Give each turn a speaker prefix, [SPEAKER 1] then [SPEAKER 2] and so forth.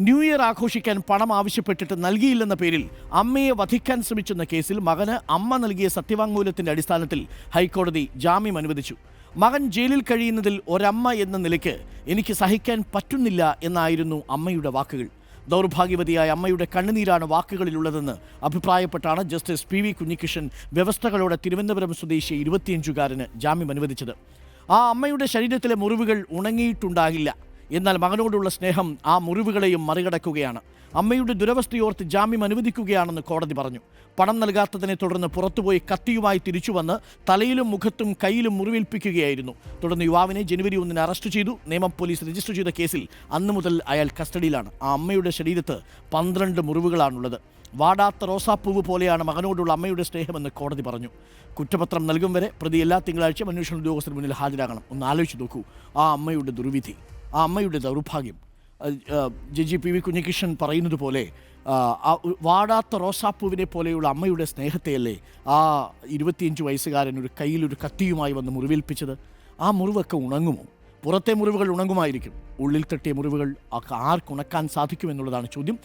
[SPEAKER 1] New year ആഘോഷിക്കാൻ പണം ആവശ്യപ്പെട്ടിട്ട് നൽകിയില്ലെന്ന പേരിൽ അമ്മയെ വധിക്കാൻ ശ്രമിച്ചെന്ന കേസിൽ മകന് അമ്മ നൽകിയ സത്യവാങ്മൂലത്തിന്റെ അടിസ്ഥാനത്തിൽ ഹൈക്കോടതി ജാമ്യം അനുവദിച്ചു. മകൻ ജയിലിൽ കഴിയുന്നതിൽ ഒരമ്മ എന്ന നിലയ്ക്ക് എനിക്ക് സഹിക്കാൻ പറ്റുന്നില്ല എന്നായിരുന്നു അമ്മയുടെ വാക്കുകൾ. ദൗർഭാഗ്യവതിയായ അമ്മയുടെ കണ്ണുനീരാണ് വാക്കുകളിലുള്ളതെന്ന് അഭിപ്രായപ്പെട്ടാണ് ജസ്റ്റിസ് പി വി കുഞ്ഞികൃഷ്ണൻ വ്യവസ്ഥകളോടെ തിരുവനന്തപുരം സ്വദേശി 25-കാരന് ജാമ്യം അനുവദിച്ചത്. ആ അമ്മയുടെ ശരീരത്തിലെ മുറിവുകൾ ഉണങ്ങിയിട്ടുണ്ടാകില്ല. എന്നാൽ മകനോടുള്ള സ്നേഹം ആ മുറിവുകളെയും മറികടക്കുകയാണ്. അമ്മയുടെ ദുരവസ്ഥയോർത്ത് ജാമ്യം അനുവദിക്കുകയാണെന്ന് കോടതി പറഞ്ഞു. പണം നൽകാത്തതിനെ തുടർന്ന് പുറത്തുപോയി കത്തിയുമായി തിരിച്ചുവന്ന് തലയിലും മുഖത്തും കയ്യിലും മുറിവേൽപ്പിക്കുകയായിരുന്നു. തുടർന്ന് യുവാവിനെ ജനുവരി 1 അറസ്റ്റ് ചെയ്തു. നേമം പോലീസ് രജിസ്റ്റർ ചെയ്ത കേസിൽ അന്നു മുതൽ അയാൾ കസ്റ്റഡിയിലാണ്. ആ അമ്മയുടെ ശരീരത്ത് 12 മുറിവുകളാണുള്ളത്. വാടാത്ത റോസാപ്പൂവ് പോലെയാണ് മകനോടുള്ള അമ്മയുടെ സ്നേഹമെന്ന് കോടതി പറഞ്ഞു. കുറ്റപത്രം നൽകും വരെ പ്രതി എല്ലാ തിങ്കളാഴ്ചയും അന്വേഷണ ഉദ്യോഗസ്ഥന് മുന്നിൽ ഹാജരാകണം. ഒന്ന് ആലോചിച്ച് നോക്കൂ, ആ അമ്മയുടെ ദുർവിധി, ആ അമ്മയുടെ ദൗർഭാഗ്യം. ജഡ്ജി പി വി കുഞ്ഞികൃഷ്ണൻ പറയുന്നത് പോലെ വാടാത്ത റോസാപ്പൂവിനെ പോലെയുള്ള അമ്മയുടെ സ്നേഹത്തെയല്ലേ ആ 25 വയസ്സുകാരൻ ഒരു കയ്യിലൊരു കത്തിയുമായി വന്ന് മുറിവേൽപ്പിച്ചത്. ആ മുറിവൊക്കെ ഉണങ്ങുമോ? പുറത്തെ മുറിവുകൾ ഉണങ്ങുമായിരിക്കും, ഉള്ളിൽ തട്ടിയ മുറിവുകൾ ആർക്കുണക്കാൻ സാധിക്കുമെന്നുള്ളതാണ് ചോദ്യം.